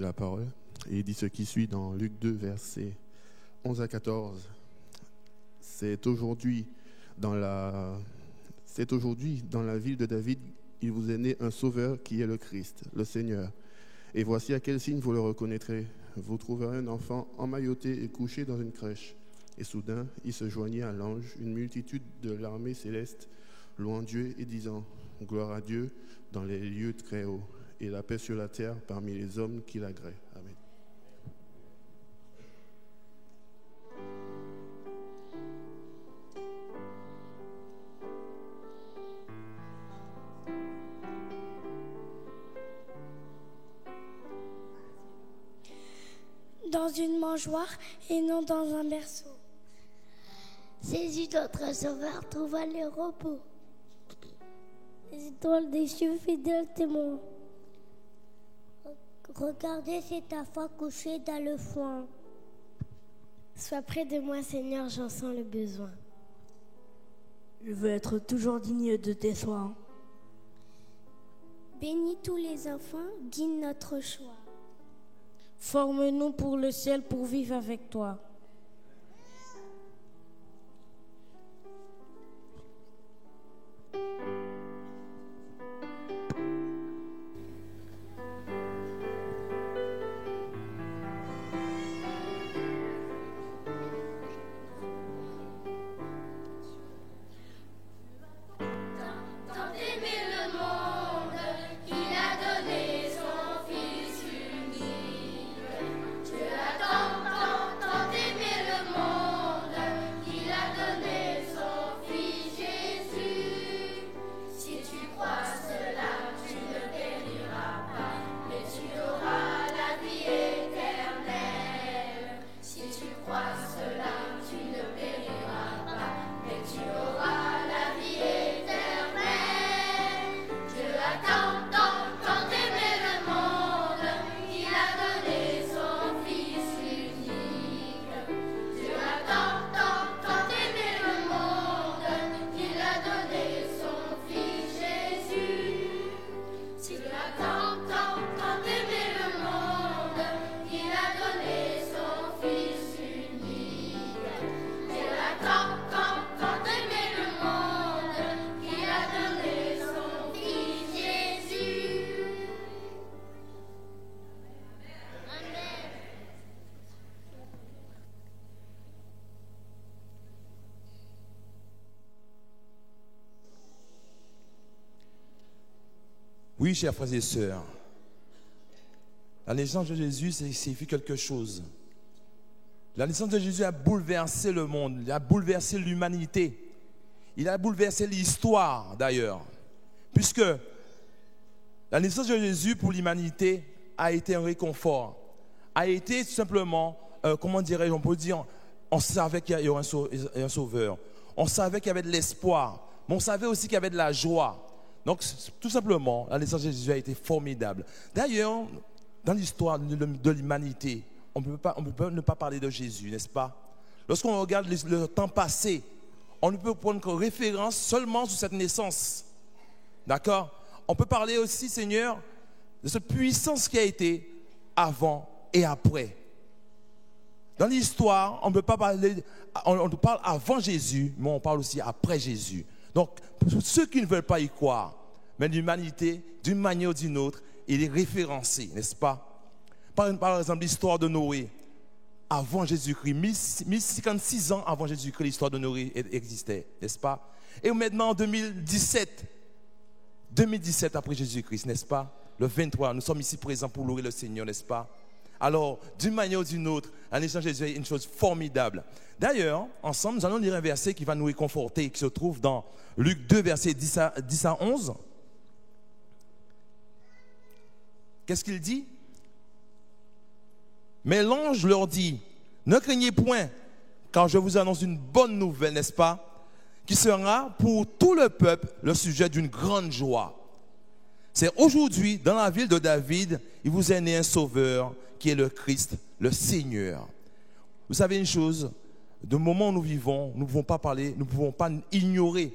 La parole, et il dit ce qui suit dans Luc 2, versets 11 à 14. C'est aujourd'hui dans la ville de David, il vous est né un sauveur qui est le Christ, le Seigneur. Et voici à quel signe vous le reconnaîtrez. Vous trouverez un enfant emmailloté et couché dans une crèche. Et soudain, il se joignit à l'ange, une multitude de l'armée céleste, louant Dieu et disant « Gloire à Dieu dans les lieux très hauts, et la paix sur la terre parmi les hommes qui l'agréent. » Amen. Dans une mangeoire et non dans un berceau. Jésus, notre Sauveur, trouva le repos. Les étoiles des cieux, fidèles témoins. Regardez cet enfant couché dans le foin. Sois près de moi, Seigneur, j'en sens le besoin. Je veux être toujours digne de tes soins. Bénis tous les enfants, guide notre choix. Forme-nous pour le ciel pour vivre avec toi. Oui, chers frères et sœurs, la naissance de Jésus signifie quelque chose. La naissance de Jésus a bouleversé le monde, il a bouleversé l'humanité, il a bouleversé l'histoire d'ailleurs, puisque la naissance de Jésus pour l'humanité a été un réconfort, a été tout simplement, comment dirais-je, on peut dire, on savait qu'il y aurait un sauveur, on savait qu'il y avait de l'espoir, mais on savait aussi qu'il y avait de la joie. Donc, tout simplement, la naissance de Jésus a été formidable. D'ailleurs, dans l'histoire de l'humanité, on ne peut pas ne pas parler de Jésus, n'est-ce pas? Lorsqu'on regarde le temps passé, on ne peut prendre référence seulement sur cette naissance. D'accord? On peut parler aussi, Seigneur, de cette puissance qui a été avant et après. Dans l'histoire, on ne peut pas parler, on parle avant Jésus, mais on parle aussi après Jésus. Donc, pour ceux qui ne veulent pas y croire, mais l'humanité, d'une manière ou d'une autre, il est référencé, n'est-ce pas? Par exemple, l'histoire de Noé, avant Jésus-Christ, 1056 ans avant Jésus-Christ, l'histoire de Noé existait, n'est-ce pas? Et maintenant, en 2017 après Jésus-Christ, n'est-ce pas? Le 23, nous sommes ici présents pour louer le Seigneur, n'est-ce pas? Alors, d'une manière ou d'une autre, la naissance de Jésus est une chose formidable. D'ailleurs, ensemble, nous allons lire un verset qui va nous réconforter, qui se trouve dans Luc 2, versets 10 à 11. Qu'est-ce qu'il dit? Mais l'ange leur dit, ne craignez point, car je vous annonce une bonne nouvelle, n'est-ce pas? Qui sera pour tout le peuple le sujet d'une grande joie. C'est aujourd'hui, dans la ville de David, il vous est né un sauveur, qui est le Christ, le Seigneur. Vous savez une chose, du moment où nous vivons, nous ne pouvons pas parler, nous ne pouvons pas ignorer.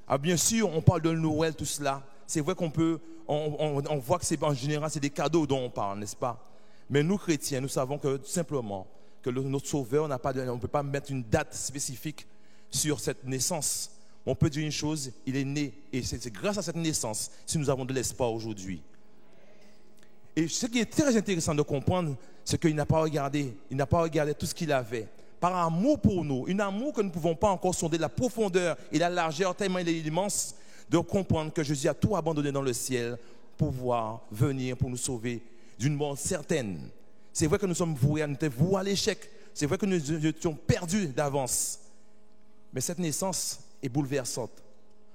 Ah, bien sûr, on parle de Noël, tout cela. C'est vrai qu'on peut, on voit que c'est en général, c'est des cadeaux dont on parle, n'est-ce pas? Mais nous, chrétiens, nous savons que simplement, que notre Sauveur, on ne peut pas mettre une date spécifique sur cette naissance. On peut dire une chose, il est né. Et c'est grâce à cette naissance si nous avons de l'espoir aujourd'hui. Et ce qui est très intéressant de comprendre, c'est qu'il n'a pas regardé tout ce qu'il avait. Par amour pour nous, un amour que nous ne pouvons pas encore sonder la profondeur et la largeur, tellement il est immense, de comprendre que Jésus a tout abandonné dans le ciel pour pouvoir venir, pour nous sauver d'une mort certaine. C'est vrai que nous sommes voués à l'échec. C'est vrai que nous étions perdus d'avance. Mais cette naissance est bouleversante.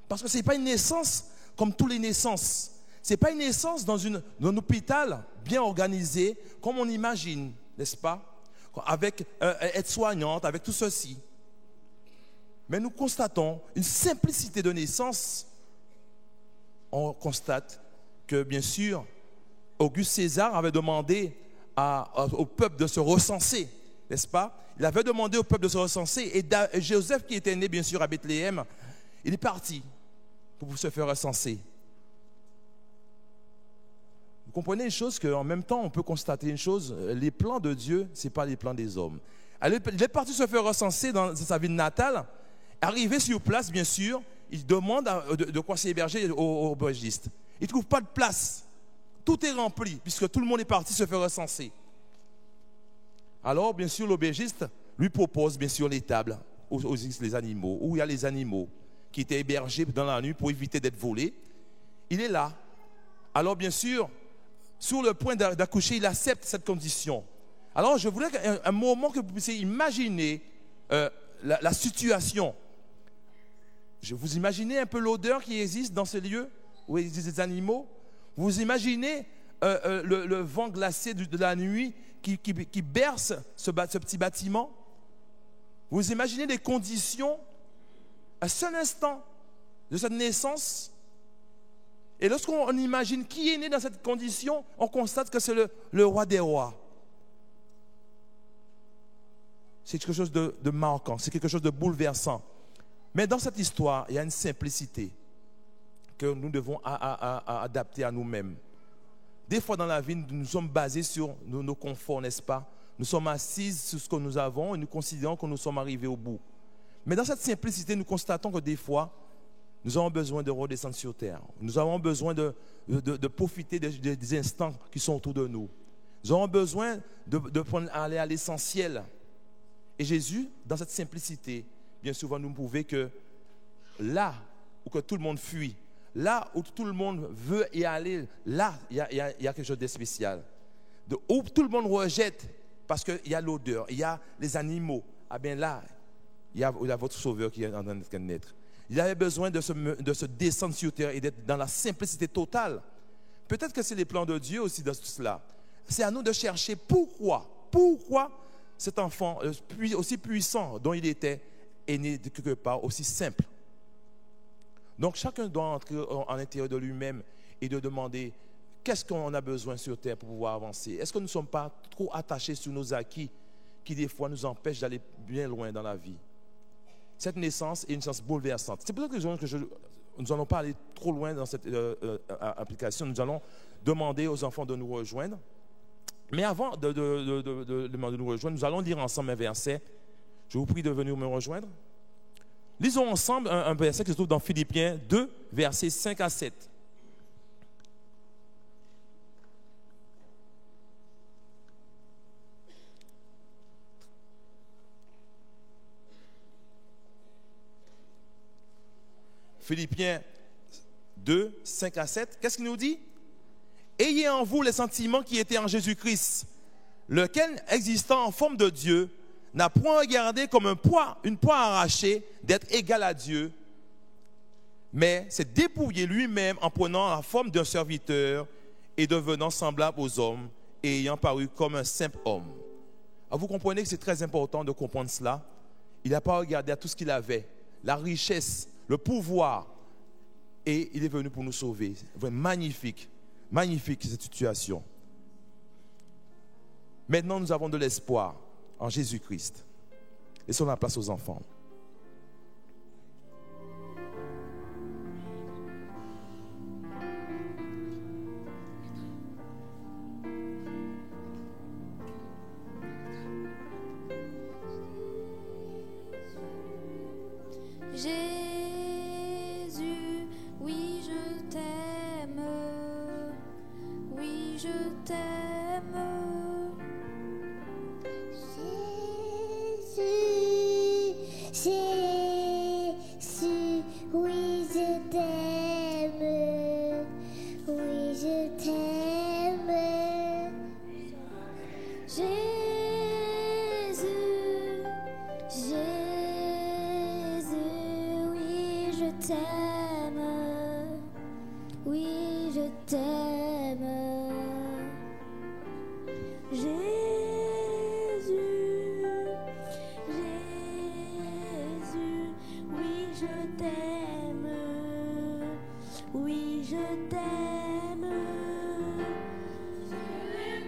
Parce que ce n'est pas une naissance comme toutes les naissances. Ce n'est pas une naissance dans un hôpital bien organisé, comme on imagine, n'est-ce pas? Avec aide-soignante, avec tout ceci. Mais nous constatons une simplicité de naissance. On constate que, bien sûr, Auguste César avait demandé au peuple de se recenser, n'est-ce pas? Il avait demandé au peuple de se recenser. Et Joseph, qui était né, bien sûr, à Bethléem, il est parti pour se faire recenser. Vous comprenez une chose, qu'en même temps, on peut constater une chose, les plans de Dieu, ce n'est pas les plans des hommes. Il est parti se faire recenser dans sa ville natale. Arrivé sur place, bien sûr, il demande de quoi s'héberger au aubergiste. Il ne trouve pas de place. Tout est rempli, puisque tout le monde est parti se faire recenser. Alors, bien sûr, l'aubergiste lui propose, bien sûr, les tables où les animaux, où il y a les animaux qui étaient hébergés dans la nuit pour éviter d'être volés. Il est là. Alors, bien sûr, sur le point d'accoucher, il accepte cette condition. Alors, je voulais un moment que vous puissiez imaginer la situation. Vous imaginez un peu l'odeur qui existe dans ce lieu où il existe des animaux. Vous imaginez le vent glacé de la nuit qui berce ce petit bâtiment. Vous imaginez les conditions, un seul instant de cette naissance. Et lorsqu'on imagine qui est né dans cette condition, on constate que c'est le roi des rois. C'est quelque chose de marquant, c'est quelque chose de bouleversant. Mais dans cette histoire, il y a une simplicité que nous devons adapter à nous-mêmes. Des fois dans la vie, nous sommes basés sur nos conforts, n'est-ce pas? Nous sommes assis sur ce que nous avons et nous considérons que nous sommes arrivés au bout. Mais dans cette simplicité, nous constatons que des fois, nous avons besoin de redescendre sur terre. Nous avons besoin de profiter des instants qui sont autour de nous. Nous avons besoin d'aller à l'essentiel. Et Jésus, dans cette simplicité, bien souvent nous prouver que là où que tout le monde fuit, là où tout le monde veut y aller, là, il y a quelque chose de spécial. Où tout le monde rejette parce qu'il y a l'odeur, il y a les animaux. Ah bien là, il y a votre Sauveur qui est en train de naître. Il avait besoin de se descendre sur terre et d'être dans la simplicité totale. Peut-être que c'est les plans de Dieu aussi dans tout cela. C'est à nous de chercher pourquoi cet enfant aussi puissant dont il était est né de quelque part aussi simple. Donc chacun doit entrer en l'intérieur de lui-même et de demander qu'est-ce qu'on a besoin sur terre pour pouvoir avancer. Est-ce que nous ne sommes pas trop attachés sur nos acquis qui des fois nous empêchent d'aller bien loin dans la vie? Cette naissance est une naissance bouleversante. C'est pour ça que nous n'allons pas aller trop loin dans cette application. Nous allons demander aux enfants de nous rejoindre. Mais avant de demander de nous rejoindre, nous allons lire ensemble un verset. Je vous prie de venir me rejoindre. Lisons ensemble un verset qui se trouve dans Philippiens 2, versets 5 à 7. Philippiens 2, 5 à 7. Qu'est-ce qu'il nous dit? Ayez en vous les sentiments qui étaient en Jésus-Christ, lequel, existant en forme de Dieu, n'a point regardé comme une proie arrachée d'être égal à Dieu, mais s'est dépouillé lui-même en prenant la forme d'un serviteur et devenant semblable aux hommes et ayant paru comme un simple homme. Alors vous comprenez que c'est très important de comprendre cela. Il n'a pas regardé à tout ce qu'il avait, la richesse, le pouvoir, et il est venu pour nous sauver. Vraiment magnifique, magnifique cette situation. Maintenant, nous avons de l'espoir en Jésus-Christ. Laissons la place aux enfants. Jésus, oui je t'aime, oui je t'aime. Jésus, Jésus, oui je t'aime, oui je t'aime. Jésus, Jésus, oui je t'aime, oui je t'aime. Jésus, Jésus, oui je t'aime, oui je t'aime. Tu es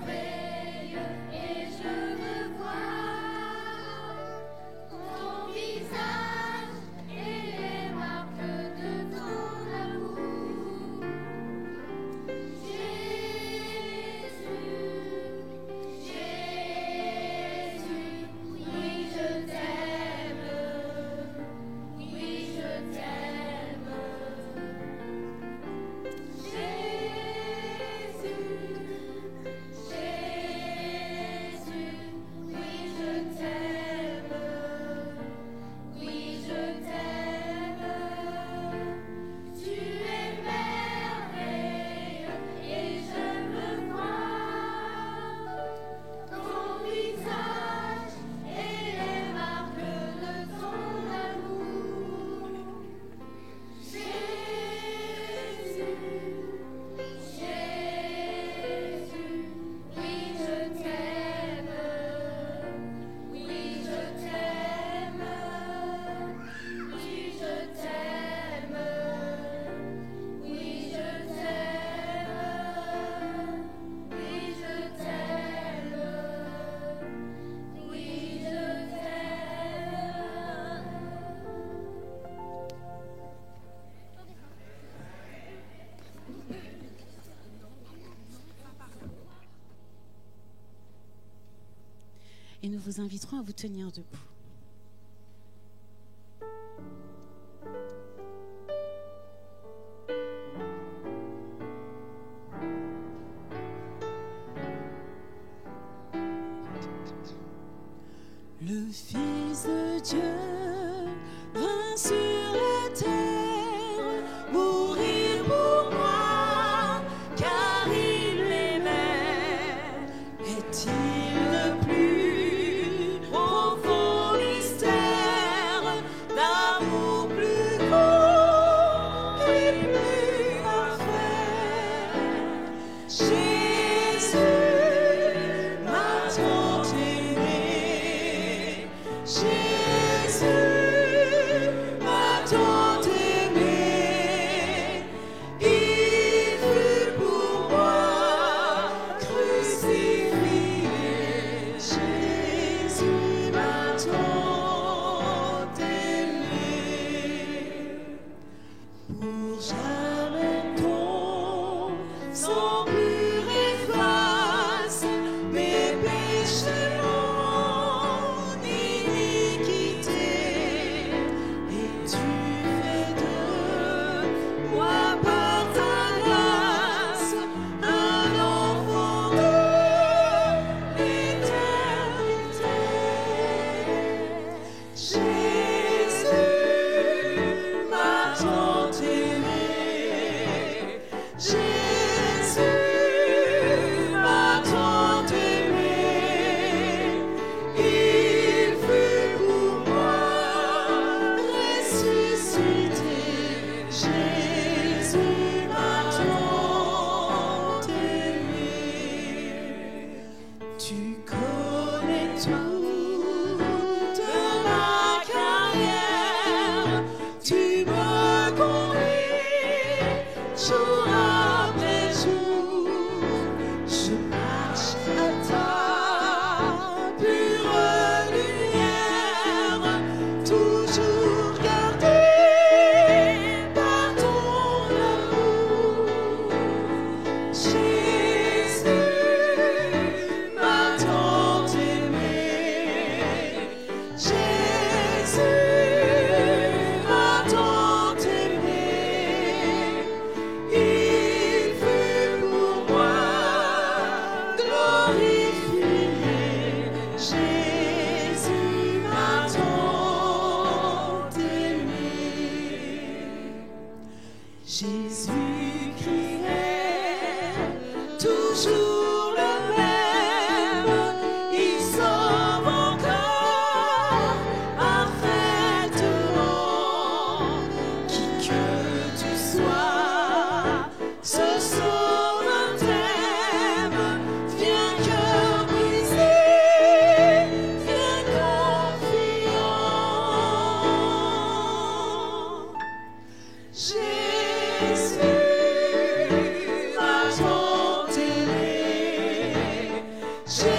merveilleux et je veux voir ton visage et les marques de ton amour. Jésus, oui je t'aime, oui je t'aime. Et nous vous inviterons à vous tenir debout. Le Fils de Dieu vint sur la terre, mourir pour moi, car il m'aimait. Est-il le plus profond mystère d'amour plus grand et plus parfait? Jésus m'a tant aimé. Jésus m'a tant aimé, il fut pour moi crucifié. Jésus m'a tant aimé, pour jamais ton sang pur efface mes péchés. Jésus toujours le même, il sauve encore parfaitement. Qui que tu sois, ce sauve t'aime, viens cœur brisé, viens confiant. Jésus m'a tant aimé, Jésus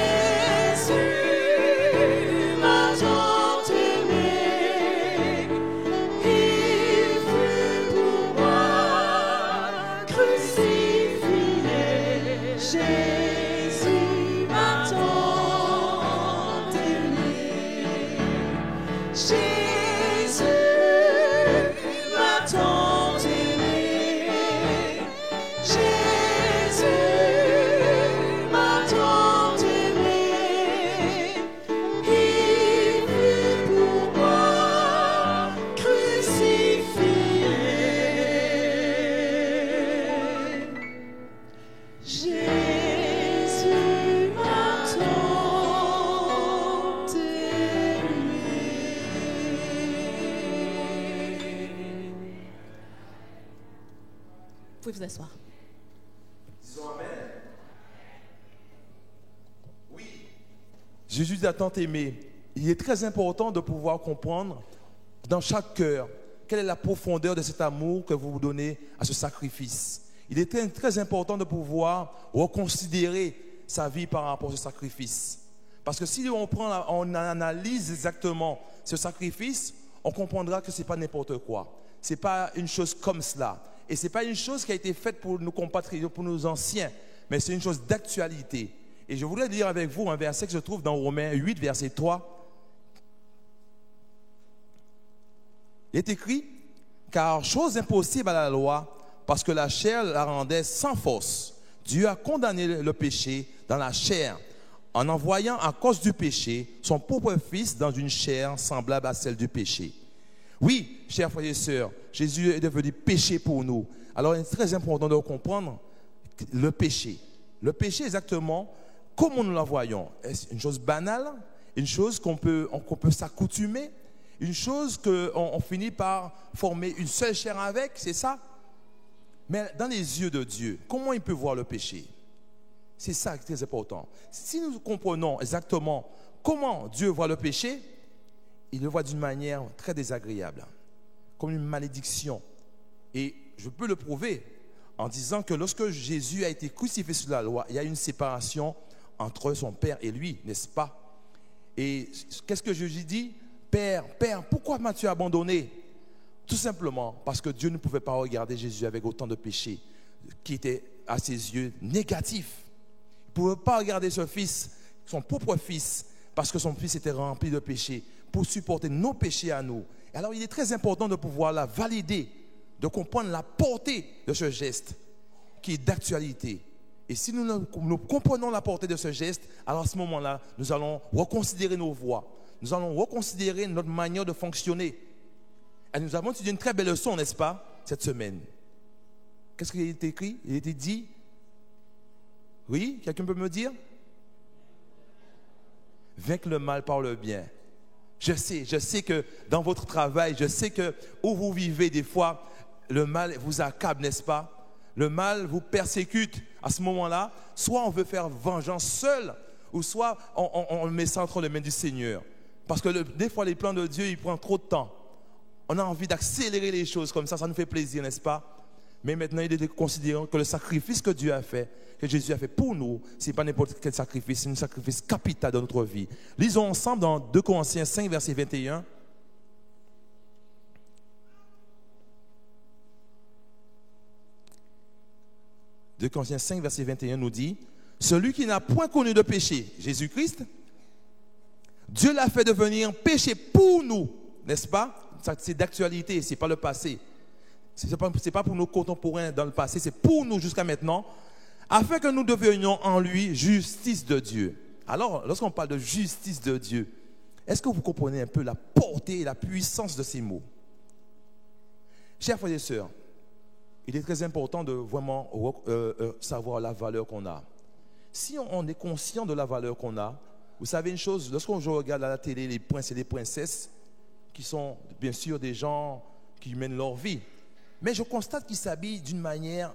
m'a tant aimé, il fut pour moi crucifié. Jésus m'a tant aimé, Jésus m'a tant aimé, Jésus m'a tant aimé, il fut pour moi crucifié. Jésus m'a tant aimé. Vous pouvez vous asseoir. Disons Amen. Oui. Jésus a tant aimé. Il est très important de pouvoir comprendre dans chaque cœur quelle est la profondeur de cet amour que vous vous donnez à ce sacrifice. Il est très, très important de pouvoir reconsidérer sa vie par rapport à ce sacrifice. Parce que si on analyse exactement ce sacrifice, on comprendra que ce n'est pas n'importe quoi. Ce n'est pas une chose comme cela. Et ce n'est pas une chose qui a été faite pour nos compatriotes, pour nos anciens, mais c'est une chose d'actualité. Et je voudrais lire avec vous un verset que je trouve dans Romains 8, verset 3. Il est écrit, car chose impossible à la loi, parce que la chair la rendait sans force. Dieu a condamné le péché dans la chair, en envoyant à cause du péché son propre Fils dans une chair semblable à celle du péché. Oui, chers frères et sœurs, Jésus est devenu péché pour nous. Alors il est très important de comprendre le péché. Le péché exactement, comment nous la voyons. Est-ce une chose banale, une chose qu'on peut s'accoutumer, une chose qu'on finit par former une seule chair avec, c'est ça? Mais dans les yeux de Dieu, comment il peut voir le péché? C'est ça qui est très important. Si nous comprenons exactement comment Dieu voit le péché, il le voit d'une manière très désagréable, comme une malédiction. Et je peux le prouver en disant que lorsque Jésus a été crucifié sur la loi, il y a une séparation entre son Père et lui, n'est-ce pas? Et qu'est-ce que Jésus dit? Père, pourquoi m'as-tu abandonné? Tout simplement parce que Dieu ne pouvait pas regarder Jésus avec autant de péchés qui étaient à ses yeux négatifs. Il ne pouvait pas regarder ce fils, son propre fils, parce que son fils était rempli de péchés, pour supporter nos péchés à nous. Alors il est très important de pouvoir la valider, de comprendre la portée de ce geste qui est d'actualité. Et si nous comprenons la portée de ce geste, alors à ce moment-là, nous allons reconsidérer nos voies. Nous allons reconsidérer notre manière de fonctionner. Et nous avons étudié une très belle leçon, n'est-ce pas, cette semaine. Qu'est-ce qui a été écrit? Il a été dit. Oui, quelqu'un peut me dire? Vaincre le mal par le bien. Je sais que dans votre travail, je sais que où vous vivez, des fois, le mal vous accable, n'est-ce pas? Le mal vous persécute. À ce moment-là, soit on veut faire vengeance seul, ou soit on met ça entre les mains du Seigneur. Parce que des fois, les plans de Dieu, ils prennent trop de temps. On a envie d'accélérer les choses comme ça nous fait plaisir, n'est-ce pas? Mais maintenant, il est de considérer que le sacrifice que Dieu a fait, que Jésus a fait pour nous, ce n'est pas n'importe quel sacrifice, c'est un sacrifice capital dans notre vie. Lisons ensemble dans 2 Corinthiens 5, verset 21. « 2 Corinthiens 5, verset 21 nous dit, « Celui qui n'a point connu de péché, Jésus-Christ, Dieu l'a fait devenir péché pour nous. » N'est-ce pas? C'est d'actualité, ce n'est pas le passé. Ce n'est pas pour nos contemporains dans le passé, c'est pour nous jusqu'à maintenant, afin que nous devenions en lui justice de Dieu. Alors, lorsqu'on parle de justice de Dieu, est-ce que vous comprenez un peu la portée et la puissance de ces mots? Chers frères et sœurs, il est très important de vraiment savoir la valeur qu'on a. si on est conscient de la valeur qu'on a, vous savez une chose, lorsqu'on regarde à la télé les princes et les princesses, qui sont bien sûr des gens qui mènent leur vie, mais je constate qu'ils s'habillent d'une manière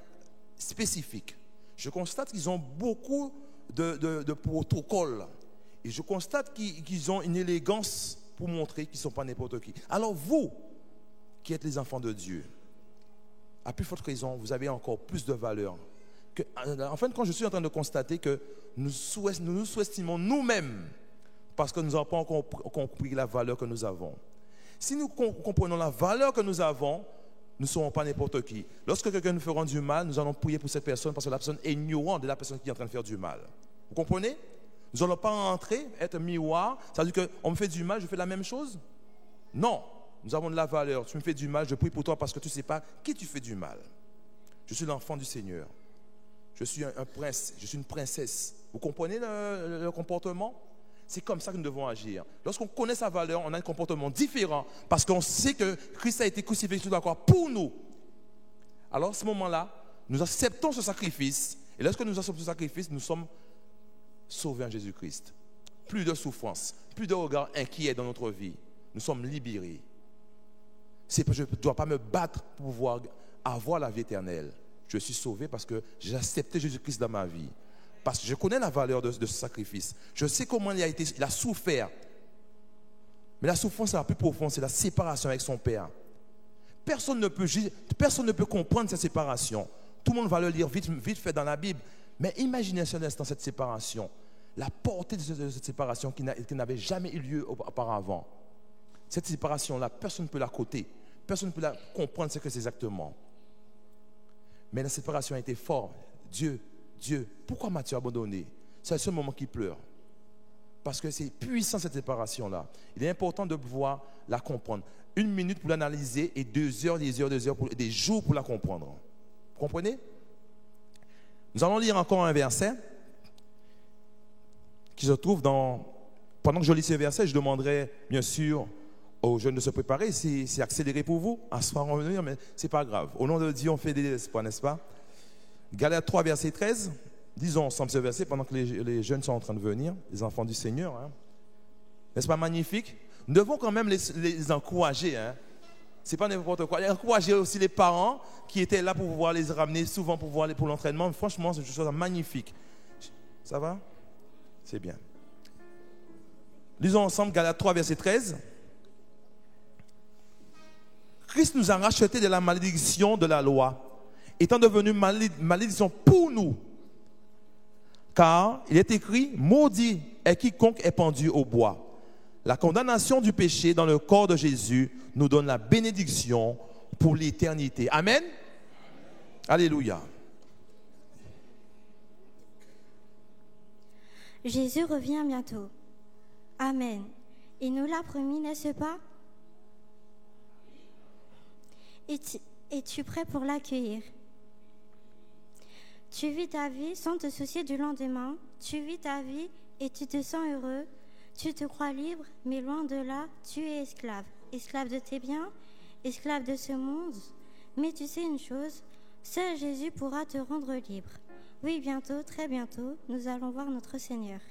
spécifique. Je constate qu'ils ont beaucoup de protocoles. Et je constate qu'ils ont une élégance pour montrer qu'ils ne sont pas n'importe qui. Alors vous, qui êtes les enfants de Dieu, à plus forte raison, vous avez encore plus de valeur. En fait, quand je suis en train de constater que nous nous sous-estimons nous-mêmes parce que nous n'avons pas encore compris la valeur que nous avons. Si nous comprenons la valeur que nous avons, nous ne serons pas n'importe qui. Lorsque quelqu'un nous fera du mal, nous allons prier pour cette personne parce que la personne est ignorante de la personne qui est en train de faire du mal. Vous comprenez? Nous n'allons pas entrer, être miroir. Ça veut dire qu'on me fait du mal, je fais la même chose? Non. Nous avons de la valeur. Tu me fais du mal, je prie pour toi parce que tu ne sais pas qui tu fais du mal. Je suis l'enfant du Seigneur. Je suis un prince, je suis une princesse. Vous comprenez le comportement? C'est comme ça que nous devons agir. Lorsqu'on connaît sa valeur, on a un comportement différent parce qu'on sait que Christ a été crucifié sur la croix pour nous. Alors à ce moment-là, nous acceptons ce sacrifice. Et lorsque nous acceptons ce sacrifice, nous sommes sauvés en Jésus-Christ. Plus de souffrance, plus de regards inquiets dans notre vie. Nous sommes libérés. Je ne dois pas me battre pour pouvoir avoir la vie éternelle. Je suis sauvé parce que j'ai accepté Jésus-Christ dans ma vie. Parce que je connais la valeur de ce sacrifice. Je sais comment il a souffert. Mais la souffrance la plus profonde, c'est la séparation avec son Père. Personne ne peut comprendre cette séparation. Tout le monde va le lire vite fait dans la Bible. Mais imaginez un seul instant cette séparation. La portée de cette séparation qui n'avait jamais eu lieu auparavant. Cette séparation-là, personne ne peut la coter. Personne ne peut la comprendre ce que c'est exactement. Mais la séparation a été forte. Dieu, pourquoi m'as-tu abandonné? C'est le seul moment qu'il pleure. Parce que c'est puissant cette séparation-là. Il est important de pouvoir la comprendre. 1 minute pour l'analyser et 2 heures, des jours pour la comprendre. Vous comprenez? Nous allons lire encore un verset qui se trouve dans... Pendant que je lis ce verset, je demanderai bien sûr aux jeunes de se préparer. C'est accéléré pour vous, à se faire revenir, mais ce n'est pas grave. Au nom de Dieu, on fait des espoirs, n'est-ce pas? Galates 3, verset 13. Disons ensemble ce verset pendant que les jeunes sont en train de venir, les enfants du Seigneur. Hein. N'est-ce pas magnifique? Nous devons quand même les encourager. Hein. Ce n'est pas n'importe quoi. Et encourager aussi les parents qui étaient là pour pouvoir les ramener souvent pour l'entraînement. Franchement, c'est une chose magnifique. Ça va? C'est bien. Lisons ensemble Galates 3, verset 13. Christ nous a rachetés de la malédiction de la loi, étant devenu malédiction pour nous. Car il est écrit, maudit est quiconque est pendu au bois. La condamnation du péché dans le corps de Jésus nous donne la bénédiction pour l'éternité. Amen. Alléluia. Jésus revient bientôt. Amen. Il nous l'a promis, n'est-ce pas? Es-tu prêt pour l'accueillir? Tu vis ta vie sans te soucier du lendemain. Tu vis ta vie et tu te sens heureux. Tu te crois libre, mais loin de là, tu es esclave. Esclave de tes biens, esclave de ce monde. Mais tu sais une chose, seul Jésus pourra te rendre libre. Oui, bientôt, très bientôt, nous allons voir notre Seigneur.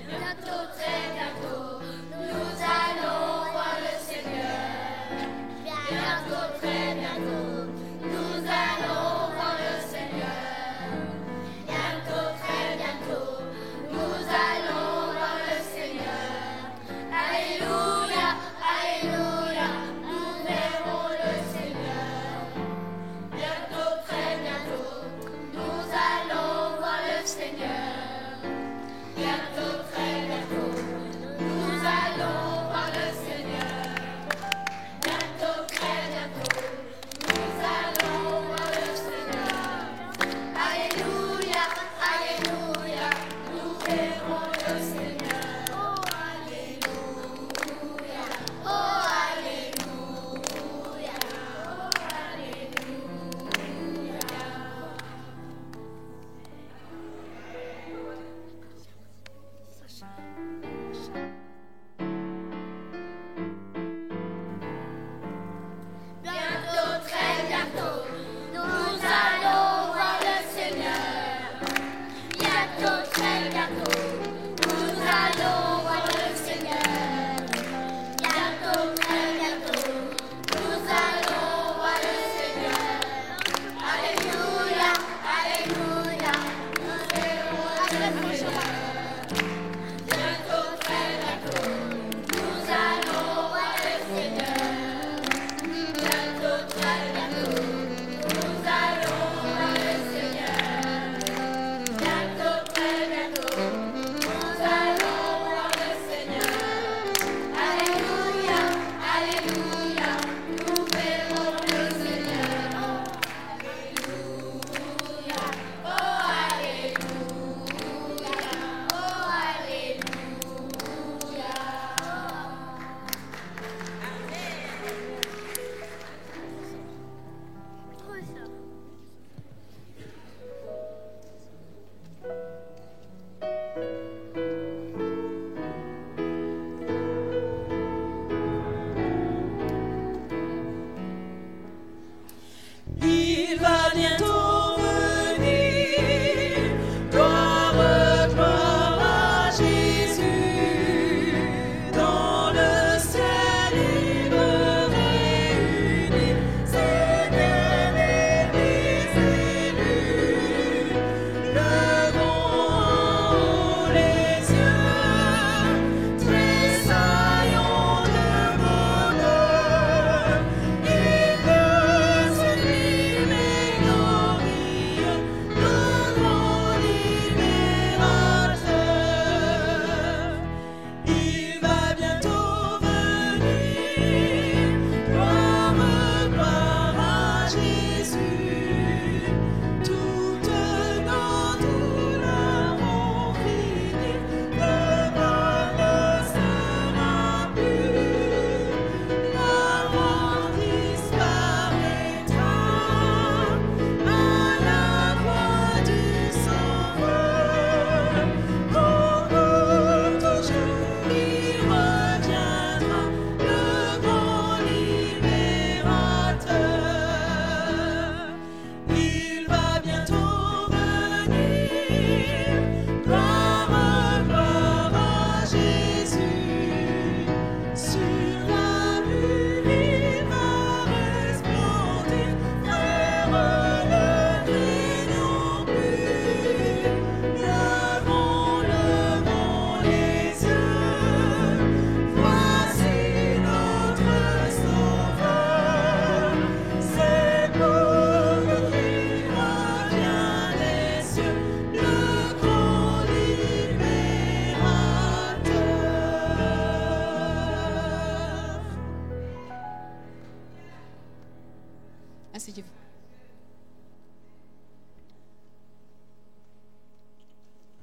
Bientôt, très bientôt, nous allons voir le Seigneur. Bientôt, très bientôt, nous allons voir le Seigneur. Bientôt, très bientôt, nous allons voir le Seigneur. Alléluia.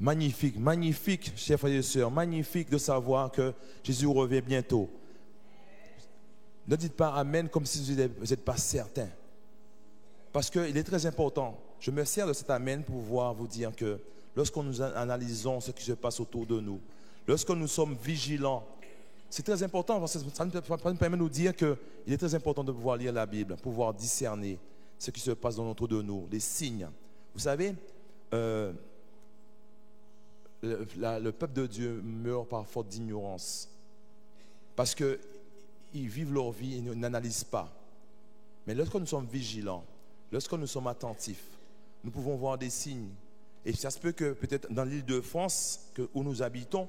Magnifique, magnifique, chers frères et sœurs, magnifique de savoir que Jésus revient bientôt. Ne dites pas Amen comme si vous n'êtes pas certain. Parce qu'il est très important. Je me sers de cet Amen pour pouvoir vous dire que lorsque nous analysons ce qui se passe autour de nous, lorsque nous sommes vigilants, c'est très important parce que ça nous permet de nous dire qu'il est très important de pouvoir lire la Bible, pouvoir discerner ce qui se passe autour de nous, les signes. Vous savez, le peuple de Dieu meurt par faute d'ignorance parce qu'ils vivent leur vie et n'analysent pas. Mais lorsque nous sommes vigilants, lorsque nous sommes attentifs, nous pouvons voir des signes. Et ça se peut que peut-être dans l'île de France où nous habitons,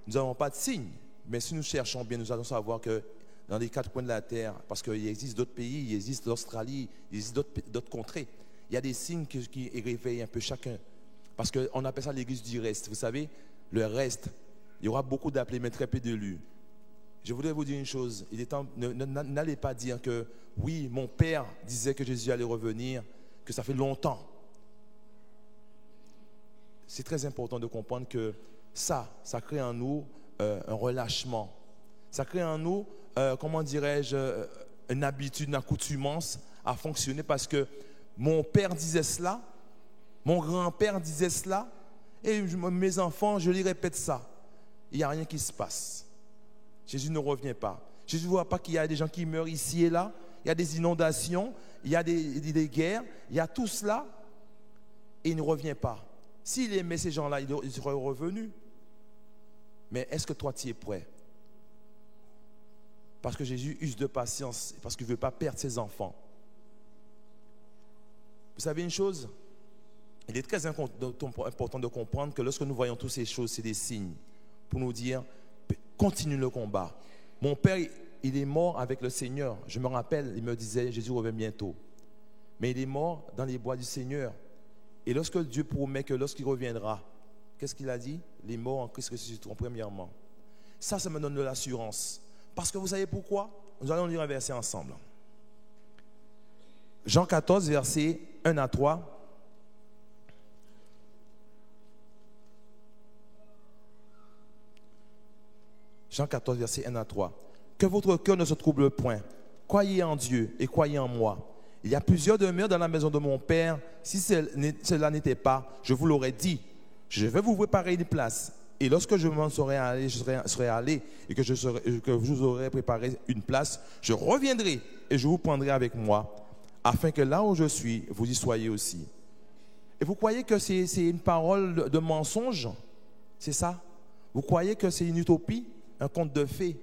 nous n'avons pas de signes. Mais si nous cherchons bien, nous allons savoir que dans les quatre coins de la terre, parce qu'il existe d'autres pays, il existe l'Australie, il existe d'autres contrées, il y a des signes qui réveillent un peu chacun. Parce qu'on appelle ça l'église du reste. Vous savez, le reste, il y aura beaucoup d'appelés, mais très peu d'élus. Je voudrais vous dire une chose. Il est temps, n'allez pas dire que, oui, mon père disait que Jésus allait revenir, que ça fait longtemps. C'est très important de comprendre que ça crée en nous un relâchement. Ça crée en nous, comment dirais-je, une habitude, une accoutumance à fonctionner parce que mon père disait cela, mon grand-père disait cela, et mes enfants, je les répète ça. Il n'y a rien qui se passe. Jésus ne revient pas. Jésus ne voit pas qu'il y a des gens qui meurent ici et là, il y a des inondations, il y a des guerres, il y a tout cela, et il ne revient pas. S'il aimait ces gens-là, il serait revenu. Mais est-ce que toi, tu es prêt? Parce que Jésus use de patience, parce qu'il ne veut pas perdre ses enfants. Vous savez une chose? Il est très important de comprendre que lorsque nous voyons toutes ces choses, c'est des signes pour nous dire, continue le combat. Mon père, il est mort avec le Seigneur. Je me rappelle, il me disait, Jésus revient bientôt. Mais il est mort dans les bois du Seigneur. Et lorsque Dieu promet que lorsqu'il reviendra, qu'est-ce qu'il a dit? Les morts en Christ ressusciteront premièrement. Ça me donne de l'assurance. Parce que vous savez pourquoi? Nous allons lire un verset ensemble. Jean 14, versets 1 à 3. Jean 14, versets 1 à 3. Que votre cœur ne se trouble point. Croyez en Dieu et croyez en moi. Il y a plusieurs demeures dans la maison de mon Père. Si cela n'était pas, je vous l'aurais dit. Je vais vous préparer une place. Et lorsque je m'en serai allé, je serai allé et que je vous aurai préparé une place, je reviendrai et je vous prendrai avec moi, afin que là où je suis, vous y soyez aussi. Et vous croyez que c'est une parole de mensonge? C'est ça? Vous croyez que c'est une utopie? Un conte de fées?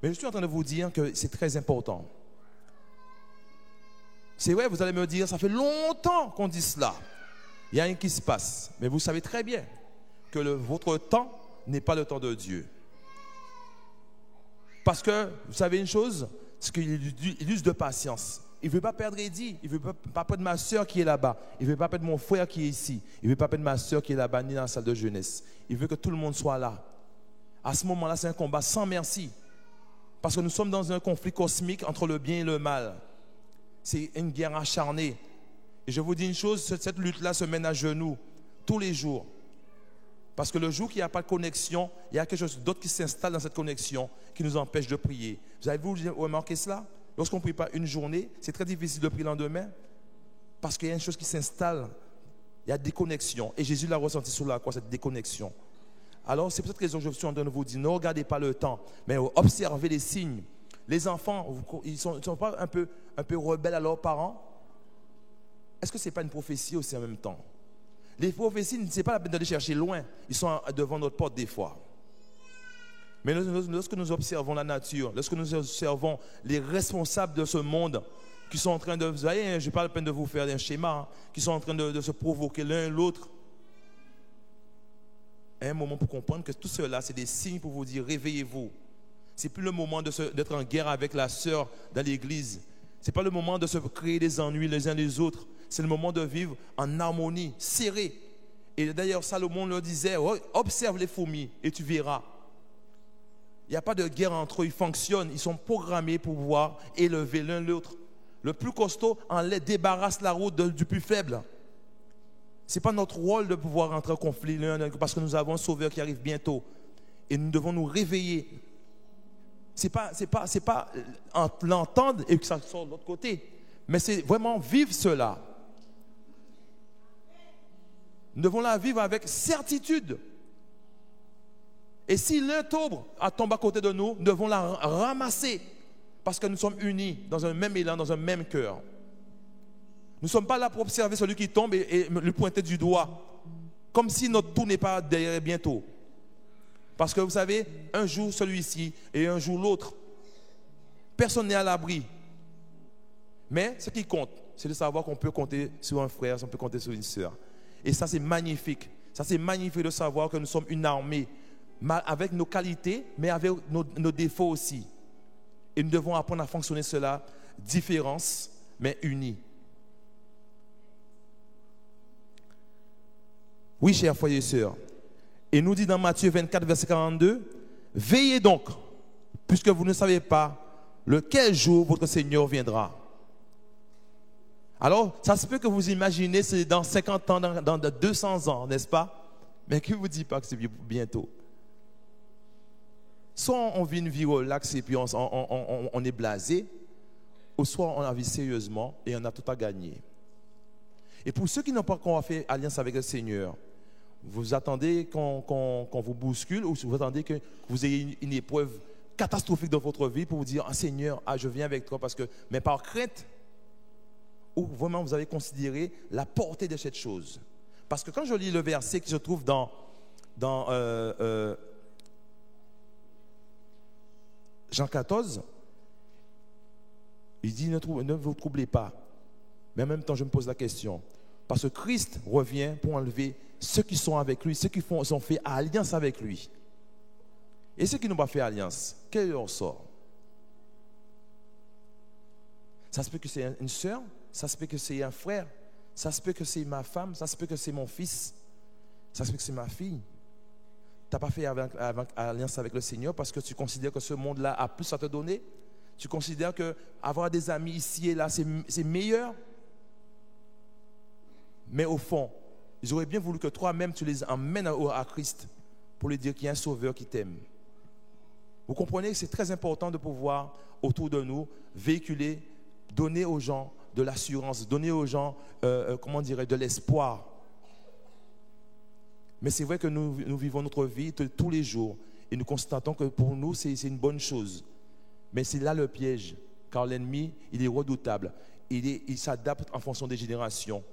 Mais je suis en train de vous dire que c'est très important. C'est vrai, vous allez me dire, ça fait longtemps qu'on dit cela. Il y a rien qui se passe. Mais vous savez très bien que votre temps n'est pas le temps de Dieu. Parce que, vous savez une chose, c'est qu'il use de patience. Il ne veut pas perdre Eddie, il ne veut pas perdre ma soeur qui est là-bas, il ne veut pas perdre mon frère qui est ici, il ne veut pas perdre ma soeur qui est là-bas, ni dans la salle de jeunesse. Il veut que tout le monde soit là. À ce moment-là, c'est un combat sans merci. Parce que nous sommes dans un conflit cosmique entre le bien et le mal. C'est une guerre acharnée. Et je vous dis une chose, cette lutte-là se mène à genoux tous les jours. Parce que le jour qu'il n'y a pas de connexion, il y a quelque chose d'autre qui s'installe dans cette connexion qui nous empêche de prier. Vous avez-vous remarqué cela? Lorsqu'on ne prie pas une journée, c'est très difficile de prier le lendemain. Parce qu'il y a une chose qui s'installe. Il y a des déconnexion. Et Jésus l'a ressenti sur la croix, cette déconnexion. Alors, c'est pour cette raison que je suis en train de vous dire, ne regardez pas le temps, mais observez les signes. Les enfants, ils ne sont pas un peu rebelles à leurs parents? Est-ce que ce n'est pas une prophétie aussi en même temps? Les prophéties, ce n'est pas la peine d'aller chercher loin. Ils sont devant notre porte des fois. Mais lorsque nous observons la nature, lorsque nous observons les responsables de ce monde qui sont en train de... Vous voyez, je n'ai pas la peine de vous faire un schéma, qui sont en train de se provoquer l'un et l'autre. Un moment pour comprendre que tout cela, c'est des signes pour vous dire, réveillez-vous. Ce n'est plus le moment d'être en guerre avec la sœur dans l'église. Ce n'est pas le moment de se créer des ennuis les uns les autres. C'est le moment de vivre en harmonie, serré. Et d'ailleurs, Salomon le disait, observe les fourmis et tu verras. Il n'y a pas de guerre entre eux, ils fonctionnent, ils sont programmés pour pouvoir élever l'un l'autre. Le plus costaud débarrasse la route du plus faible. Ce n'est pas notre rôle de pouvoir rentrer en conflit parce que nous avons un sauveur qui arrive bientôt. Et nous devons nous réveiller. Ce n'est pas l'entendre et que ça sort de l'autre côté. Mais c'est vraiment vivre cela. Nous devons la vivre avec certitude. Et si l'un tombe à côté de nous, nous devons la ramasser. Parce que nous sommes unis dans un même élan, dans un même cœur. Nous ne sommes pas là pour observer celui qui tombe et le pointer du doigt. Comme si notre tour n'est pas derrière bientôt. Parce que vous savez, un jour celui-ci et un jour l'autre. Personne n'est à l'abri. Mais ce qui compte, c'est de savoir qu'on peut compter sur un frère, on peut compter sur une sœur. Et ça, c'est magnifique. Ça, c'est magnifique de savoir que nous sommes une armée avec nos qualités, mais avec nos défauts aussi. Et nous devons apprendre à fonctionner cela, différence, mais unis. Oui, chers frères et sœurs. Et nous dit dans Matthieu 24, verset 42, « Veillez donc, puisque vous ne savez pas lequel jour votre Seigneur viendra. » Alors, ça se peut que vous imaginez, c'est dans 50 ans, dans 200 ans, n'est-ce pas? Mais qui ne vous dit pas que c'est bientôt? Soit on vit une vie relaxe et puis on est blasé, ou soit on a vie sérieusement et on a tout à gagner. Et pour ceux qui n'ont pas encore fait alliance avec le Seigneur, vous attendez qu'on vous bouscule ou vous attendez que vous ayez une épreuve catastrophique dans votre vie pour vous dire, ah, Seigneur, je viens avec toi, mais par crainte, ou vraiment vous avez considéré la portée de cette chose. Parce que quand je lis le verset qui se trouve dans Jean 14, il dit, ne vous troublez pas. Mais en même temps, je me pose la question. Parce que Christ revient pour enlever ceux qui sont avec lui, ceux qui ont fait alliance avec lui. Et ceux qui n'ont pas fait alliance, quel leur sort? Ça se peut que c'est une sœur, ça se peut que c'est un frère, ça se peut que c'est ma femme, ça se peut que c'est mon fils, ça se peut que c'est ma fille. Tu n'as pas fait alliance avec le Seigneur parce que tu considères que ce monde-là a plus à te donner. Tu considères qu'avoir des amis ici et là, c'est meilleur. Mais au fond, ils auraient bien voulu que toi-même, tu les emmènes à Christ pour lui dire qu'il y a un sauveur qui t'aime. Vous comprenez que c'est très important de pouvoir, autour de nous, véhiculer, donner aux gens de l'assurance, donner aux gens, de l'espoir. Mais c'est vrai que nous vivons notre vie tous les jours et nous constatons que pour nous, c'est une bonne chose. Mais c'est là le piège, car l'ennemi, il est redoutable. Il s'adapte en fonction des générations.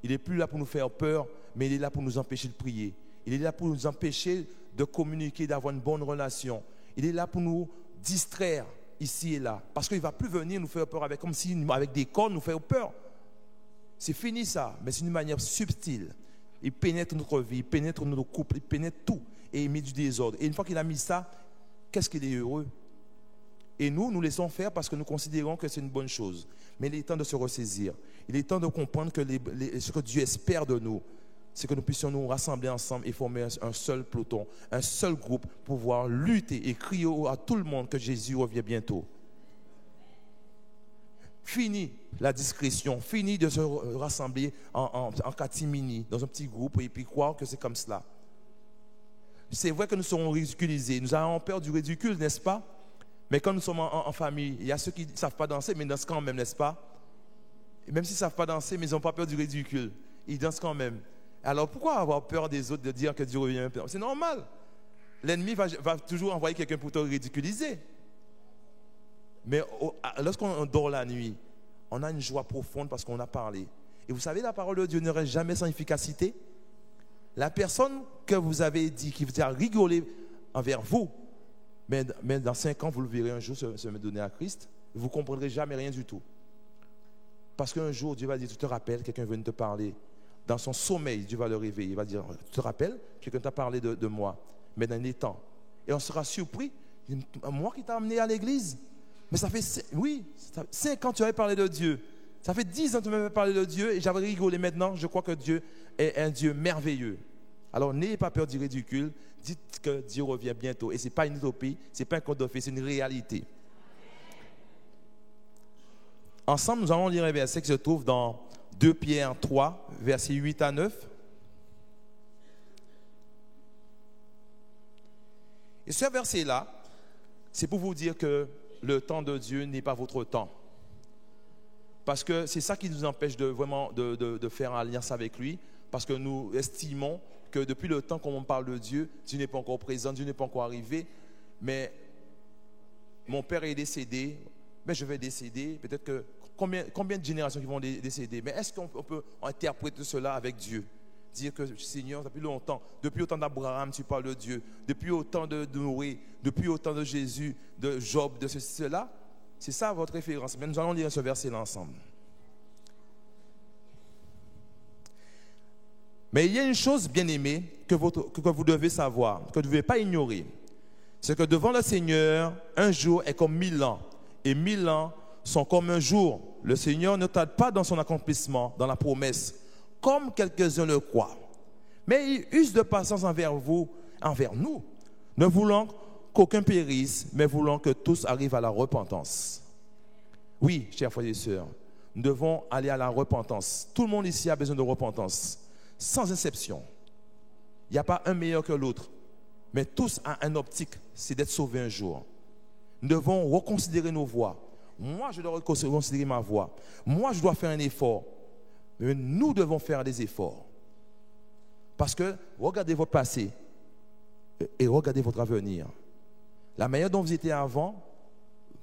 Il n'est plus là pour nous faire peur, mais il est là pour nous empêcher de prier. Il est là pour nous empêcher de communiquer, d'avoir une bonne relation. Il est là pour nous distraire ici et là. Parce qu'il ne va plus venir nous faire peur comme si avec des cordes nous faire peur. C'est fini ça, mais c'est une manière subtile. Il pénètre notre vie, il pénètre notre couple, il pénètre tout. Et il met du désordre. Et une fois qu'il a mis ça, qu'est-ce qu'il est heureux? Et nous laissons faire parce que nous considérons que c'est une bonne chose. Mais il est temps de se ressaisir. Il est temps de comprendre que ce que Dieu espère de nous, c'est que nous puissions nous rassembler ensemble et former un seul peloton, un seul groupe pour pouvoir lutter et crier à tout le monde que Jésus revient bientôt. Fini la discrétion, fini de se rassembler en catimini, dans un petit groupe et puis croire que c'est comme cela. C'est vrai que nous serons ridiculisés, nous avons peur du ridicule, n'est-ce pas? Mais quand nous sommes en famille, il y a ceux qui ne savent pas danser, mais ils dansent quand même, n'est-ce pas? Et même s'ils ne savent pas danser, mais ils n'ont pas peur du ridicule. Ils dansent quand même. Alors pourquoi avoir peur des autres de dire que Dieu revient? C'est normal. L'ennemi va toujours envoyer quelqu'un pour te ridiculiser. Mais lorsqu'on dort la nuit, on a une joie profonde parce qu'on a parlé. Et vous savez, la parole de Dieu ne reste jamais sans efficacité. La personne que vous avez dit, qui vous a rigolé envers vous, mais dans 5 ans, vous le verrez un jour se donner à Christ, vous ne comprendrez jamais rien du tout. Parce qu'un jour, Dieu va dire, tu te rappelles, quelqu'un vient te parler. Dans son sommeil, Dieu va le réveiller. Il va dire, tu te rappelles, quelqu'un t'a parlé de moi, mais dans les temps. Et on sera surpris. Moi qui t'ai amené à l'église. Mais ça fait 5 ans que tu avais parlé de Dieu. Ça fait 10 ans que tu m'avais parlé de Dieu et j'avais rigolé. Maintenant, je crois que Dieu est un Dieu merveilleux. Alors, n'ayez pas peur du ridicule. Dites que Dieu revient bientôt. Et ce n'est pas une utopie, ce n'est pas un conte de fées, c'est une réalité. Ensemble, nous allons lire un verset qui se trouve dans 2 Pierre 3, versets 8 à 9. Et ce verset-là, c'est pour vous dire que le temps de Dieu n'est pas votre temps. Parce que c'est ça qui nous empêche de vraiment de faire alliance avec lui. Parce que nous estimons que depuis le temps qu'on parle de Dieu, Dieu n'est pas encore présent, Dieu n'est pas encore arrivé. Mais mon père est décédé, mais je vais décéder. Peut-être que combien de générations qui vont décéder. Mais est-ce qu'on peut interpréter cela avec Dieu? Dire que Seigneur, depuis longtemps, depuis autant d'Abraham, tu parles de Dieu, depuis autant de Noé, depuis autant de Jésus, de Job, de cela. C'est ça votre référence. Mais nous allons lire ce verset-là ensemble. Mais il y a une chose, bien-aimée, que vous devez savoir, que vous ne devez pas ignorer. C'est que devant le Seigneur, un jour est comme 1000 ans, et 1000 ans sont comme un jour. Le Seigneur ne tarde pas dans son accomplissement, dans la promesse, comme quelques-uns le croient. Mais il use de patience envers nous, ne voulant qu'aucun périsse, mais voulant que tous arrivent à la repentance. Oui, chers frères et sœurs, nous devons aller à la repentance. Tout le monde ici a besoin de repentance, sans exception. Il n'y a pas un meilleur que l'autre, mais tous ont un optique, c'est d'être sauvés un jour. Nous devons reconsidérer nos voies. Moi, je dois reconsidérer ma voie. Moi, je dois faire un effort. Mais nous devons faire des efforts. Parce que regardez votre passé et regardez votre avenir. La manière dont vous étiez avant,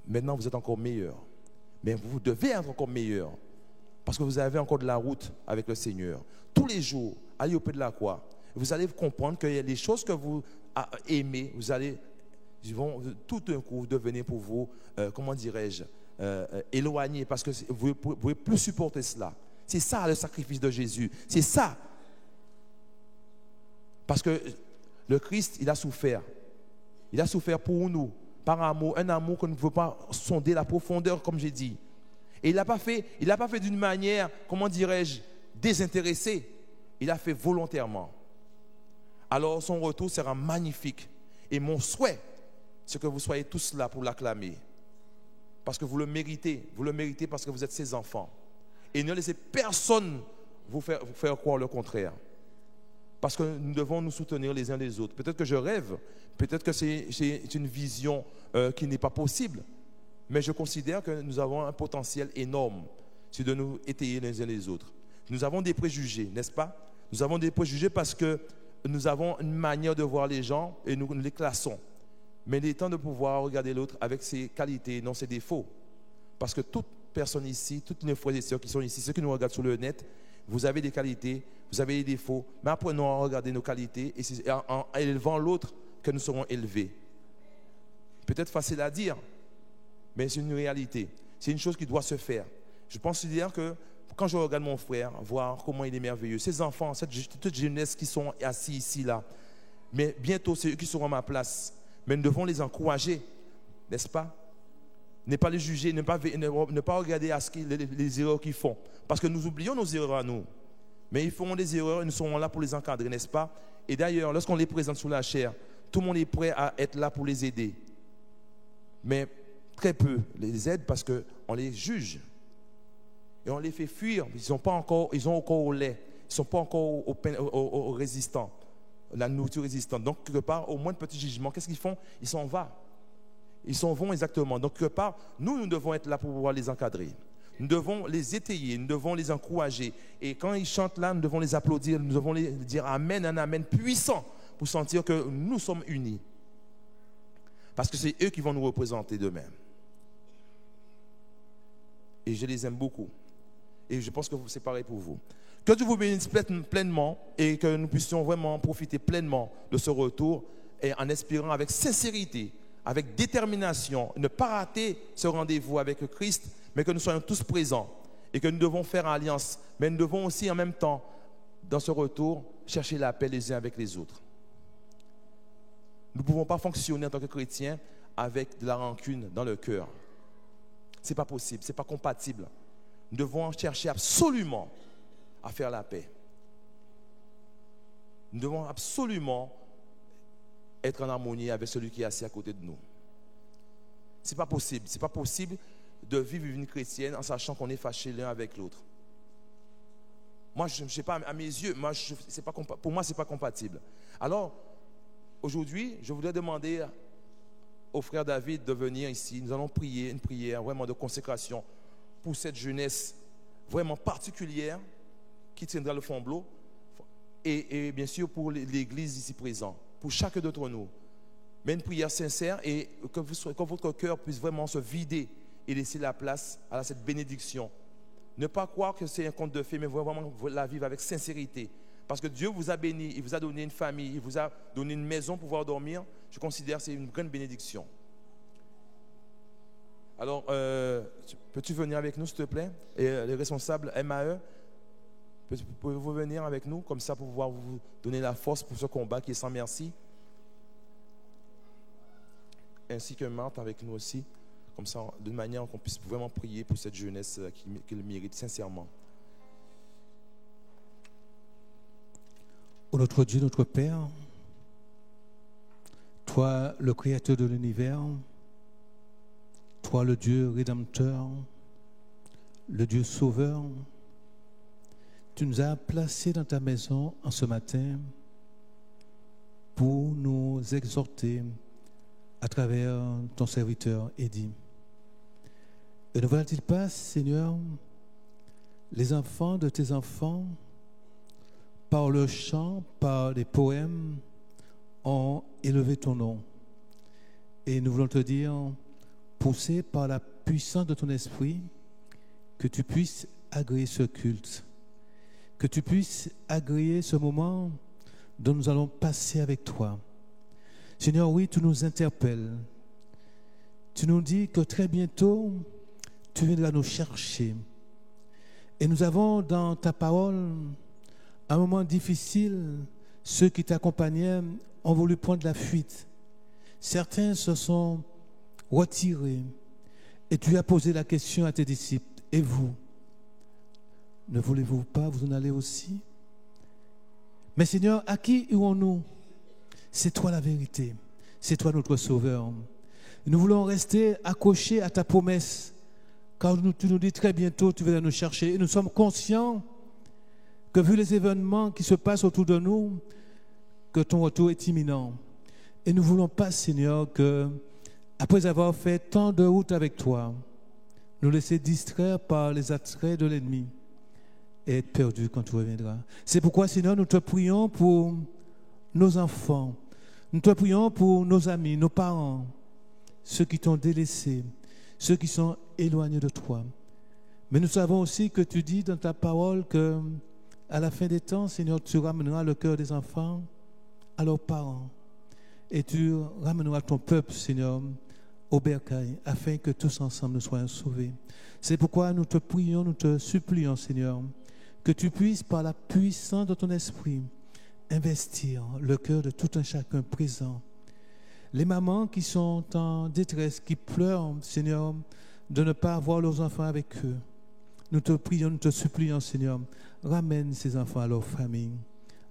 maintenant vous êtes encore meilleur. Mais vous devez être encore meilleur. Parce que vous avez encore de la route avec le Seigneur. Tous les jours, allez au pied de la croix. Vous allez comprendre que les choses que vous aimez, ils vont tout d'un coup devenir pour vous, comment dirais-je, éloigné. Parce que vous ne pouvez plus supporter cela. C'est ça le sacrifice de Jésus. C'est ça. Parce que le Christ, il a souffert. Il a souffert pour nous, par amour, un amour qu'on ne veut pas sonder la profondeur, comme j'ai dit. Et il ne l'a pas fait d'une manière, comment dirais-je, désintéressée. Il l'a fait volontairement. Alors son retour sera magnifique. Et mon souhait, c'est que vous soyez tous là pour l'acclamer. Parce que vous le méritez. Vous le méritez parce que vous êtes ses enfants. Et ne laissez personne vous faire croire le contraire. Parce que nous devons nous soutenir les uns les autres. Peut-être que je rêve, peut-être que c'est une vision qui n'est pas possible. Mais je considère que nous avons un potentiel énorme, c'est de nous étayer les uns les autres. Nous avons des préjugés, n'est-ce pas? Nous avons des préjugés parce que nous avons une manière de voir les gens et nous les classons. Mais il est temps de pouvoir regarder l'autre avec ses qualités, non ses défauts. Parce que toute personne ici, toutes les frères et sœurs qui sont ici, ceux qui nous regardent sur le net, vous avez des qualités, vous avez des défauts, mais apprenons à regarder nos qualités et c'est en élevant l'autre que nous serons élevés. Peut-être facile à dire, mais c'est une réalité. C'est une chose qui doit se faire. Je considère que quand je regarde mon frère, voir comment il est merveilleux, ces enfants, cette jeunesse qui sont assis ici, là, mais bientôt c'est eux qui seront à ma place. Mais nous devons les encourager, n'est-ce pas? Ne pas les juger, ne pas regarder à les erreurs qu'ils font. Parce que nous oublions nos erreurs à nous. Mais ils feront des erreurs et nous serons là pour les encadrer, n'est-ce pas? Et d'ailleurs, lorsqu'on les présente sous la chair, tout le monde est prêt à être là pour les aider. Mais très peu les aident parce qu'on les juge. Et on les fait fuir. Ils ont encore au lait. Ils ne sont pas encore au résistant. La nourriture résistante. Donc, quelque part, au moins de petits jugements, qu'est-ce qu'ils font? Ils s'en vont. Ils s'en vont exactement. Donc, quelque part, nous devons être là pour pouvoir les encadrer. Nous devons les étayer, nous devons les encourager. Et quand ils chantent là, nous devons les applaudir, nous devons les dire Amen, un Amen puissant pour sentir que nous sommes unis. Parce que c'est eux qui vont nous représenter demain. Et je les aime beaucoup. Et je pense que c'est pareil pour vous. Que Dieu vous bénisse pleinement et que nous puissions vraiment profiter pleinement de ce retour et en espérant avec sincérité, avec détermination, ne pas rater ce rendez-vous avec Christ, mais que nous soyons tous présents et que nous devons faire alliance. Mais nous devons aussi en même temps, dans ce retour, chercher la paix les uns avec les autres. Nous ne pouvons pas fonctionner en tant que chrétiens avec de la rancune dans le cœur. Ce n'est pas possible, ce n'est pas compatible. Nous devons chercher absolument à faire la paix. Nous devons absolument être en harmonie avec celui qui est assis à côté de nous. Ce n'est pas possible. Ce n'est pas possible de vivre une chrétienne en sachant qu'on est fâché l'un avec l'autre. Moi, je ne sais pas, à mes yeux, pour moi, ce n'est pas compatible. Alors, aujourd'hui, je voudrais demander au frère David de venir ici. Nous allons prier une prière vraiment de consécration pour cette jeunesse vraiment particulière qui tiendra le flambeau et bien sûr pour l'église ici présente, pour chacun d'entre nous. Mais une prière sincère et que votre cœur puisse vraiment se vider et laisser la place à cette bénédiction. Ne pas croire que c'est un conte de fées, mais vraiment la vivre avec sincérité. Parce que Dieu vous a béni, il vous a donné une famille, il vous a donné une maison pour pouvoir dormir. Je considère que c'est une grande bénédiction. Alors, peux-tu venir avec nous, s'il te plaît? Et les responsables MAE, pouvez-vous venir avec nous, comme ça, pour pouvoir vous donner la force pour ce combat qui est sans merci? Ainsi que Marthe avec nous aussi, comme ça, d'une manière qu'on puisse vraiment prier pour cette jeunesse qui le mérite sincèrement. Ô notre Dieu, notre Père, toi le Créateur de l'univers, toi le Dieu rédempteur, le Dieu sauveur, tu nous as placés dans ta maison en ce matin pour nous exhorter à travers ton serviteur Eddie. Et ne voilà-t-il pas, Seigneur, les enfants de tes enfants, par le chant, par les poèmes, ont élevé ton nom. Et nous voulons te dire, poussé par la puissance de ton esprit, que tu puisses agréer ce culte, que tu puisses agréer ce moment dont nous allons passer avec toi. Seigneur, oui, tu nous interpelles. Tu nous dis que très bientôt, tu viendras nous chercher. Et nous avons dans ta parole un moment difficile. Ceux qui t'accompagnaient ont voulu prendre la fuite. Certains se sont retirés. Et tu as posé la question à tes disciples. Et vous, ne voulez-vous pas vous en aller aussi? Mais Seigneur, à qui irons-nous? C'est toi la vérité. C'est toi notre Sauveur. Nous voulons rester accrochés à ta promesse. Car tu nous dis très bientôt, tu viendras nous chercher. Et nous sommes conscients que vu les événements qui se passent autour de nous, que ton retour est imminent. Et nous ne voulons pas, Seigneur, que après avoir fait tant de routes avec toi, nous laisser distraire par les attraits de l'ennemi et être perdus quand tu reviendras. C'est pourquoi, Seigneur, nous te prions pour nos enfants, nous te prions pour nos amis, nos parents, ceux qui t'ont délaissé, ceux qui sont éloignés de toi. Mais nous savons aussi que tu dis dans ta parole que à la fin des temps, Seigneur, tu ramèneras le cœur des enfants à leurs parents. Et tu ramèneras ton peuple, Seigneur, au bercail, afin que tous ensemble nous soyons sauvés. C'est pourquoi nous te prions, nous te supplions, Seigneur, que tu puisses, par la puissance de ton esprit, investir le cœur de tout un chacun présent. Les mamans qui sont en détresse, qui pleurent, Seigneur, de ne pas avoir leurs enfants avec eux. Nous te prions, nous te supplions, Seigneur, ramène ces enfants à leur famille,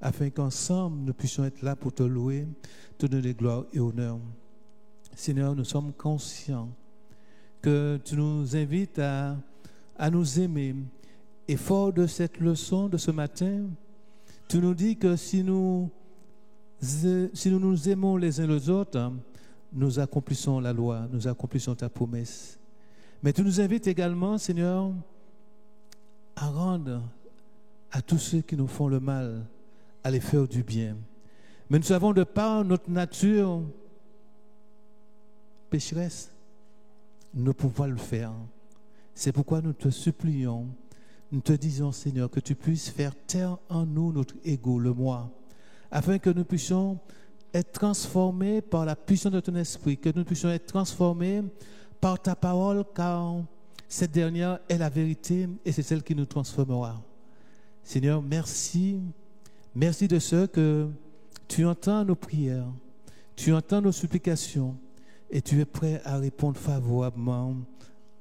afin qu'ensemble nous puissions être là pour te louer, te donner gloire et honneur. Seigneur, nous sommes conscients que tu nous invites à nous aimer. Et fort de cette leçon de ce matin, tu nous dis que si nous nous aimons les uns les autres, nous accomplissons la loi, nous accomplissons ta promesse. Mais tu nous invites également, Seigneur, à rendre à tous ceux qui nous font le mal, à les faire du bien. Mais nous savons de par notre nature pécheresse, nous ne pouvons pas le faire. C'est pourquoi nous te supplions, nous te disons, Seigneur, que tu puisses faire taire en nous notre ego, le moi, afin que nous puissions être transformés par la puissance de ton esprit, que nous puissions être transformés par ta parole, car cette dernière est la vérité et c'est celle qui nous transformera. Seigneur, merci. Merci de ce que tu entends nos prières, tu entends nos supplications et tu es prêt à répondre favorablement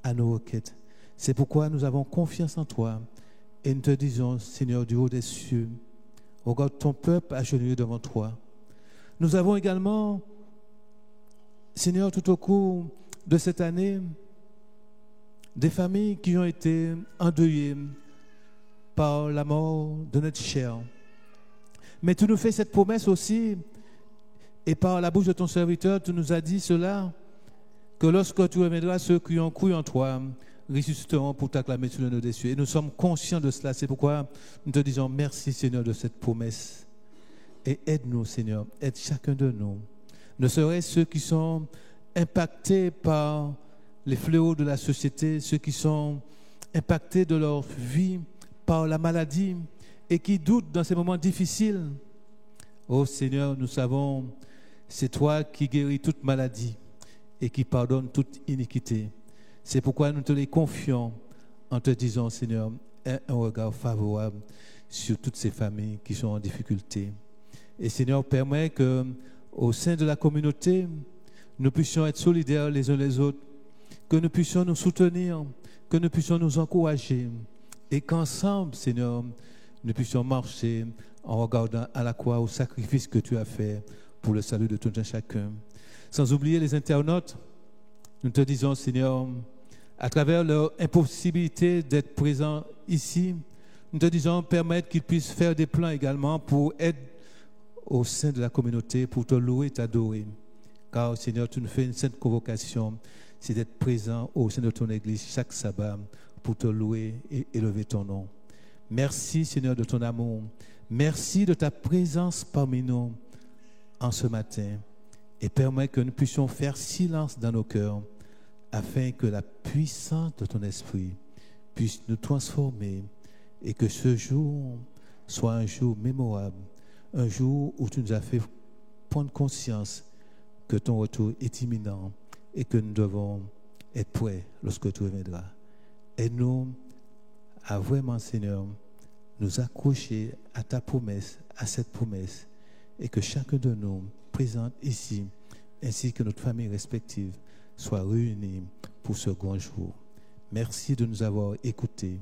à nos requêtes. C'est pourquoi nous avons confiance en toi et nous te disons, Seigneur du haut des cieux, regarde ton peuple agenouillé devant toi. Nous avons également, Seigneur, tout au cours de cette année, des familles qui ont été endeuillées par la mort de notre chair. Mais tu nous fais cette promesse aussi, et par la bouche de ton serviteur, tu nous as dit cela, que lorsque tu reviendras, ceux qui ont cru en toi ressusciteront pour t'acclamer sur le nom des cieux. Et nous sommes conscients de cela. C'est pourquoi nous te disons merci, Seigneur, de cette promesse. Et aide-nous, Seigneur, aide chacun de nous. Ne serait-ce ceux qui sont impactés par les fléaux de la société, ceux qui sont impactés de leur vie par la maladie et qui doutent dans ces moments difficiles. Oh Seigneur, nous savons, c'est toi qui guéris toute maladie et qui pardonne toute iniquité. C'est pourquoi nous te les confions en te disant, Seigneur, aie un regard favorable sur toutes ces familles qui sont en difficulté. Et Seigneur, permets que au sein de la communauté, nous puissions être solidaires les uns les autres, que nous puissions nous soutenir, que nous puissions nous encourager et qu'ensemble, Seigneur, nous puissions marcher en regardant à la croix au sacrifice que tu as fait pour le salut de tout un chacun. Sans oublier les internautes, nous te disons, Seigneur, à travers leur impossibilité d'être présents ici, nous te disons, permettre qu'ils puissent faire des plans également pour être au sein de la communauté, pour te louer et t'adorer. Car, Seigneur, tu nous fais une sainte convocation, c'est d'être présent au sein de ton Église chaque sabbat pour te louer et élever ton nom. Merci, Seigneur, de ton amour. Merci de ta présence parmi nous en ce matin. Et permets que nous puissions faire silence dans nos cœurs afin que la puissance de ton esprit puisse nous transformer et que ce jour soit un jour mémorable, un jour où tu nous as fait prendre conscience que ton retour est imminent et que nous devons être prêts lorsque tu reviendras. Aide-nous à vraiment, Seigneur, nous accrocher à ta promesse, à cette promesse, et que chacun de nous présente ici, ainsi que notre famille respective, soit réunis pour ce grand jour. Merci de nous avoir écoutés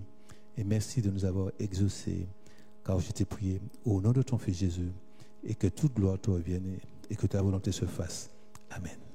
et merci de nous avoir exaucés, car je t'ai prié au nom de ton Fils Jésus, et que toute gloire te revienne et que ta volonté se fasse. Amen.